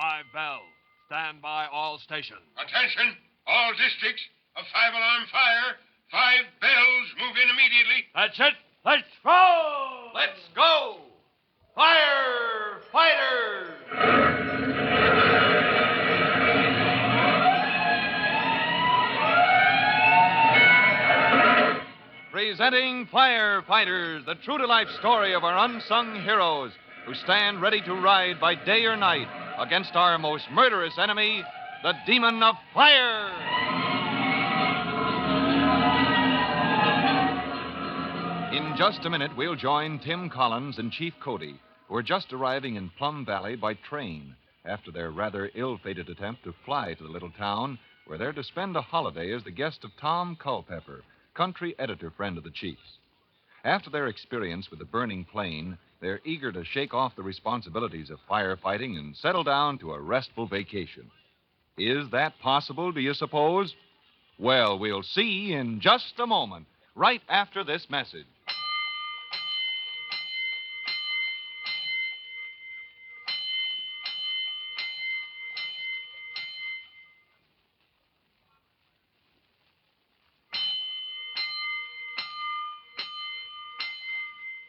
5 bells. Stand by all stations. Attention, all districts. A 5-alarm fire. 5 bells. Move in immediately. That's it. Let's roll! Let's go! Firefighters! Presenting Firefighters, the true-to-life story of our unsung heroes who stand ready to ride by day or night against our most murderous enemy, the demon of fire. In just a minute, we'll join Tim Collins and Chief Cody, who are just arriving in Plum Valley by train after their rather ill-fated attempt to fly to the little town where they're to spend a holiday as the guest of Tom Culpepper, country editor friend of the Chief's. After their experience with the burning plane, they're eager to shake off the responsibilities of firefighting and settle down to a restful vacation. Is that possible, do you suppose? Well, we'll see in just a moment, right after this message.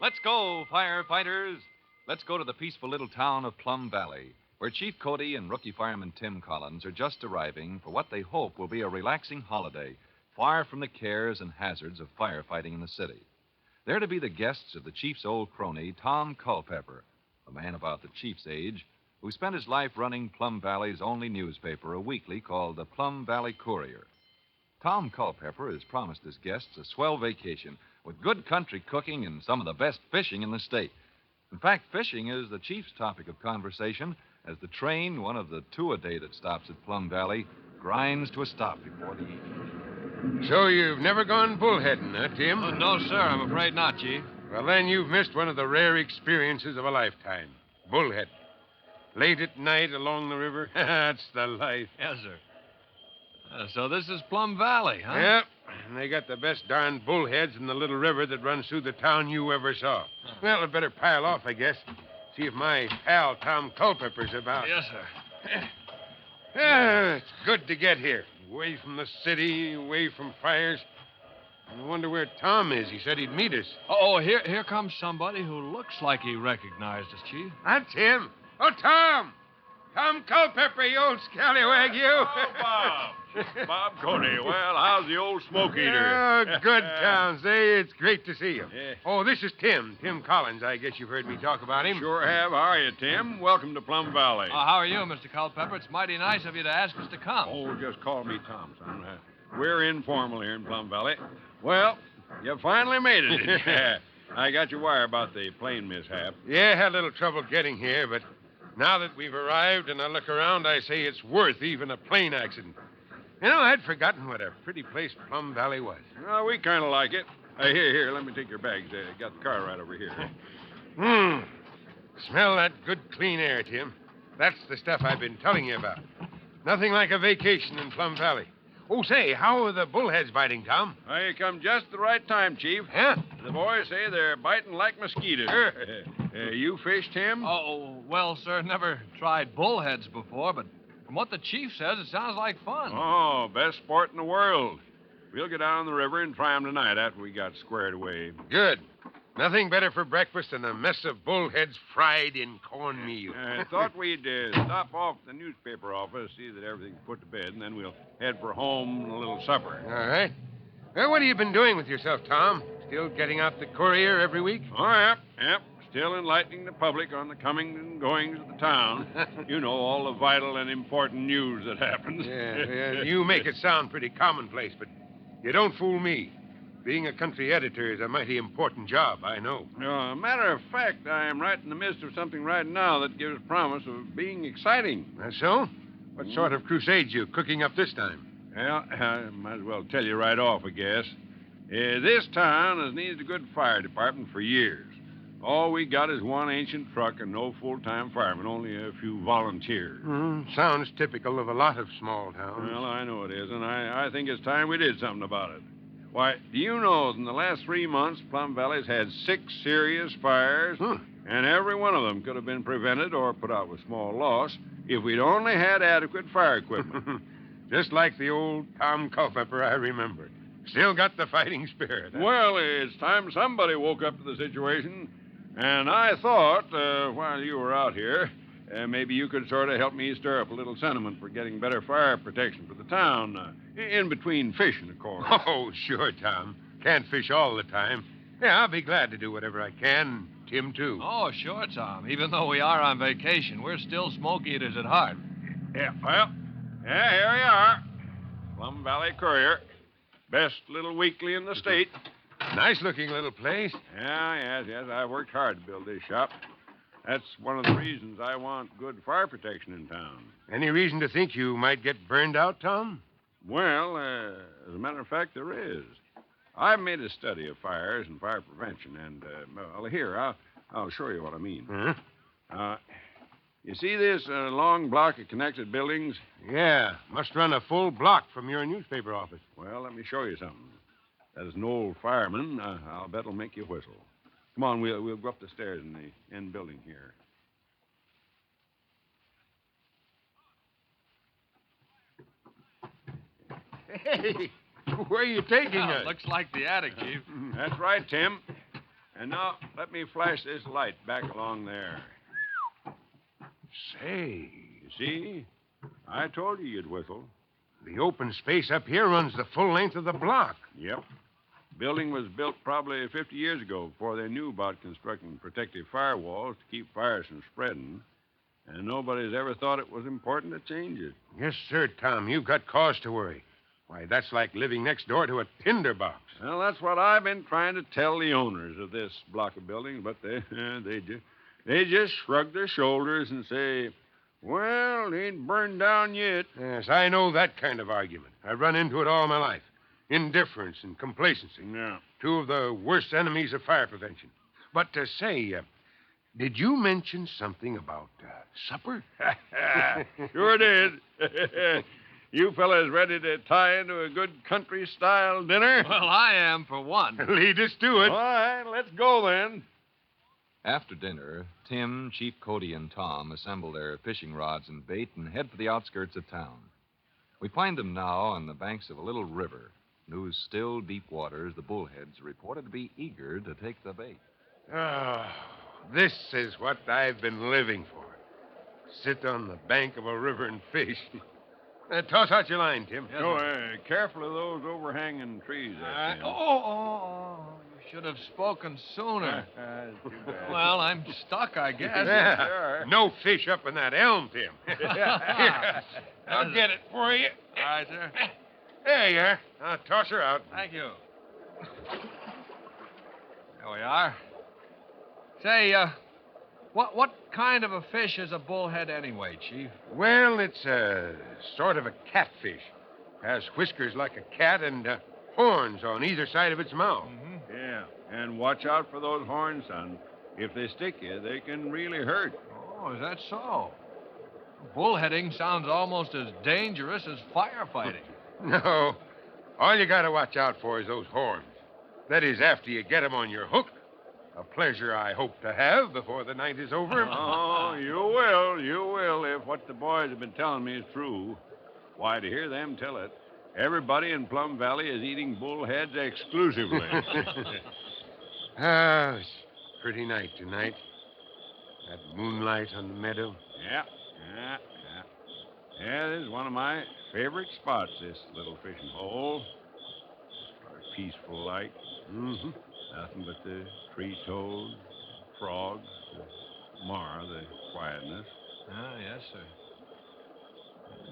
Let's go, firefighters. Let's go to the peaceful little town of Plum Valley, where Chief Cody and rookie fireman Tim Collins are just arriving for what they hope will be a relaxing holiday, far from the cares and hazards of firefighting in the city. They're to be the guests of the Chief's old crony, Tom Culpepper, a man about the Chief's age, who spent his life running Plum Valley's only newspaper, a weekly called the Plum Valley Courier. Tom Culpepper has promised his guests a swell vacation with good country cooking and some of the best fishing in the state. In fact, fishing is the Chief's topic of conversation as the train, one of the 2 a day that stops at Plum Valley, grinds to a stop before the evening. So you've never gone bullheading, huh, Tim? Oh, no, sir. I'm afraid not, Chief. Well, then you've missed one of the rare experiences of a lifetime. Bullheading. Late at night along the river. That's the life. Yes, sir. So this is Plum Valley, huh? Yep. And they got the best darn bullheads in the little river that runs through the town you ever saw. Well, I'd better pile off, I guess. See if my pal, Tom Culpepper's about. Yes, sir. It's good to get here. Away from the city, away from fires. I wonder where Tom is. He said he'd meet us. Oh, here comes somebody who looks like he recognized us, Chief. That's him. Oh, Tom! Tom Culpepper, you old scallywag, you. Oh, Bob. Bob Cody. Well, how's the old smoke eater? Oh, good, Tom. Say, it's great to see you. Yeah. Oh, this is Tim Collins. I guess you've heard me talk about him. Sure have. How are you, Tim? Welcome to Plum Valley. How are you, Mr. Culpepper? It's mighty nice of you to ask us to come. Oh, just call me Tom, son. We're informal here in Plum Valley. Well, you finally made it. I got your wire about the plane mishap. Yeah, had a little trouble getting here, but now that we've arrived and I look around, I say it's worth even a plane accident. You know, I'd forgotten what a pretty place Plum Valley was. Well, we kind of like it. Here, let me take your bags. Got the car right over here. Smell that good, clean air, Tim. That's the stuff I've been telling you about. Nothing like a vacation in Plum Valley. Oh, say, how are the bullheads biting, Tom? Well, you come just the right time, Chief. Huh? The boys say they're biting like mosquitoes. Sure. You fish, Tim? Oh, well, sir, never tried bullheads before, but from what the Chief says, it sounds like fun. Oh, best sport in the world. We'll get down the river and try 'em tonight after we got squared away. Good. Nothing better for breakfast than a mess of bullheads fried in cornmeal. I thought we'd stop off at the newspaper office, see that everything's put to bed, and then we'll head for home and a little supper. All right. Well, what have you been doing with yourself, Tom? Still getting out the courier every week? Oh, yep. Still enlightening the public on the comings and goings of the town. You know, all the vital and important news that happens. Yeah, you make it sound pretty commonplace, but you don't fool me. Being a country editor is a mighty important job, I know. Matter of fact, I am right in the midst of something right now that gives promise of being exciting. So? What sort of crusade you cooking up this time? Well, I might as well tell you right off, I guess. This town has needed a good fire department for years. All we got is one ancient truck and no full-time firemen, only a few volunteers. Sounds typical of a lot of small towns. Well, I know it is, and I think it's time we did something about it. Why, do you know that in the last 3 months, Plum Valley's had 6 serious fires, and every one of them could have been prevented or put out with small loss if we'd only had adequate fire equipment. Just like the old Tom Culpepper I remember. Still got the fighting spirit. Huh? Well, it's time somebody woke up to the situation. And I thought, while you were out here, maybe you could sort of help me stir up a little sentiment for getting better fire protection for the town. In between fishing, of course. Oh, sure, Tom. Can't fish all the time. Yeah, I'll be glad to do whatever I can. Tim, too. Oh, sure, Tom. Even though we are on vacation, we're still smoke eaters at heart. Yeah, well, yeah, here we are. Plum Valley Courier. Best little weekly in the state. Nice-looking little place. Yeah, yes. I worked hard to build this shop. That's one of the reasons I want good fire protection in town. Any reason to think you might get burned out, Tom? Well, as a matter of fact, there is. I've made a study of fires and fire prevention, and, well, here, I'll show you what I mean. Huh? You see this long block of connected buildings? Yeah, must run a full block from your newspaper office. Well, let me show you something. As an old fireman, I'll bet it'll make you whistle. Come on, we'll go up the stairs in the end building here. Hey, where are you taking Well, us? looks like the attic, Chief. That's right, Tim. And now let me flash this light back along there. Say, You see? I told you you'd whistle. the open space up here runs the full length of the block. Yep. Building was built probably 50 years ago before they knew about constructing protective firewalls to keep fires from spreading. And nobody's ever thought it was important to change it. Yes, sir, Tom. You've got cause to worry. Why, that's like living next door to a tinderbox. Well, that's what I've been trying to tell the owners of this block of buildings, but they just shrug their shoulders and say, well, it ain't burned down yet. Yes, I know that kind of argument. I've run into it all my life. Indifference and complacency. Yeah. Two of the worst enemies of fire prevention. But say, did you mention something about supper? Sure did. You fellas ready to tie into a good country-style dinner? Well, I am, for one. Lead us to it. All right, let's go then. After dinner, Tim, Chief Cody, and Tom assemble their fishing rods and bait and head for the outskirts of town. We find them now on the banks of a little river, in whose still deep waters the bullheads are reported to be eager to take the bait. Oh, this is what I've been living for. Sit on the bank of a river and fish. Toss out your line, Tim. Yes, Oh, sir. Careful of those overhanging trees there, Tim. You should have spoken sooner. Too bad. Well, I'm stuck, I guess. Yeah. Sure. No fish up in that elm, Tim. Here, I'll get it for you. All right, sir. There you are. I'll toss her out. Thank you. There we are. Say, what kind of a fish is a bullhead anyway, Chief? Well, it's a sort of a catfish. Has whiskers like a cat and horns on either side of its mouth. Mm-hmm. Yeah, and watch out for those horns, son. If they stick you, they can really hurt. Oh, is that so? Bullheading sounds almost as dangerous as firefighting. No. All you got to watch out for is those horns. That is, after you get 'em on your hook. A pleasure I hope to have before the night is over. Oh, you will, if what the boys have been telling me is true. Why, to hear them tell it, everybody in Plum Valley is eating bullheads exclusively. Ah, it's a pretty night tonight. That moonlight on the meadow. Yeah. Yeah, this is one of my favorite spots, this little fishing hole. A peaceful light. Mm-hmm. Nothing but the tree toads, frogs, the mar, the quietness. Ah, yes, sir.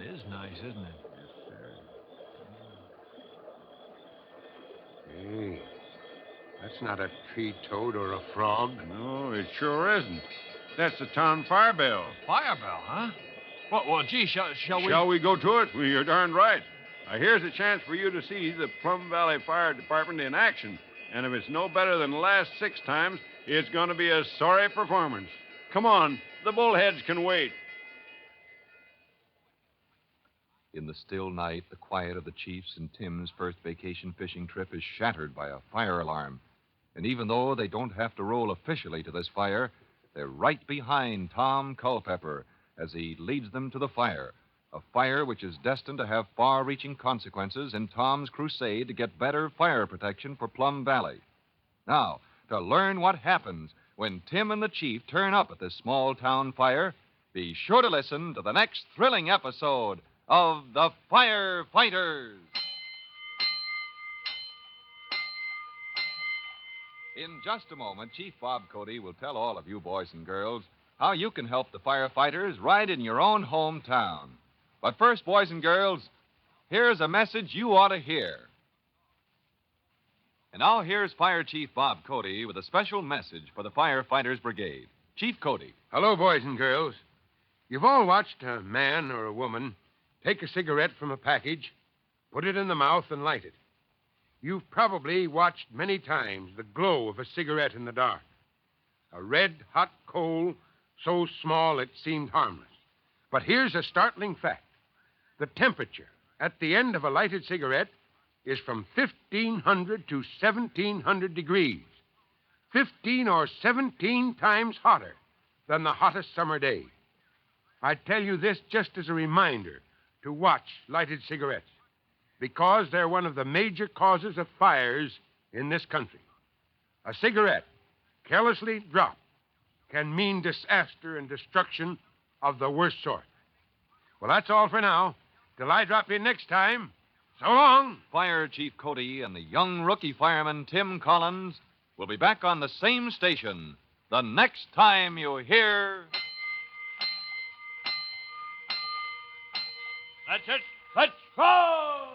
It is nice, isn't it? Yes, sir. Hey, that's not a tree toad or a frog. No, it sure isn't. That's the town fire bell. Fire bell, huh? Well, gee, shall we? Shall we go to it? Well, you're darn right. Now, here's a chance for you to see the Plum Valley Fire Department in action. And if it's no better than the last 6 times, it's going to be a sorry performance. Come on, the bullheads can wait. In the still night, the quiet of the Chief's and Tim's first vacation fishing trip is shattered by a fire alarm. And even though they don't have to roll officially to this fire, they're right behind Tom Culpepper as he leads them to the fire, a fire which is destined to have far-reaching consequences in Tom's crusade to get better fire protection for Plum Valley. Now, to learn what happens when Tim and the Chief turn up at this small-town fire, be sure to listen to the next thrilling episode of The Firefighters. In just a moment, Chief Bob Cody will tell all of you boys and girls how you can help the firefighters right in your own hometown. But first, boys and girls, here's a message you ought to hear. And now here's Fire Chief Bob Cody with a special message for the Firefighters Brigade. Chief Cody. Hello, boys and girls. You've all watched a man or a woman take a cigarette from a package, put it in the mouth, and light it. You've probably watched many times the glow of a cigarette in the dark. A red, hot coal so small it seemed harmless. But here's a startling fact. The temperature at the end of a lighted cigarette is from 1,500 to 1,700 degrees. 15 or 17 times hotter than the hottest summer day. I tell you this just as a reminder to watch lighted cigarettes, because they're one of the major causes of fires in this country. A cigarette, carelessly dropped, can mean disaster and destruction of the worst sort. Well, that's all for now. Till I drop in next time, so long. Fire Chief Cody and the young rookie fireman Tim Collins will be back on the same station the next time you hear... That's it. Let's go!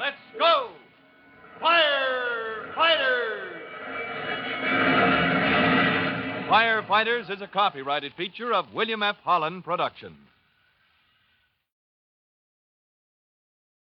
Let's go! Firefighters! Firefighters is a copyrighted feature of William F. Holland Productions.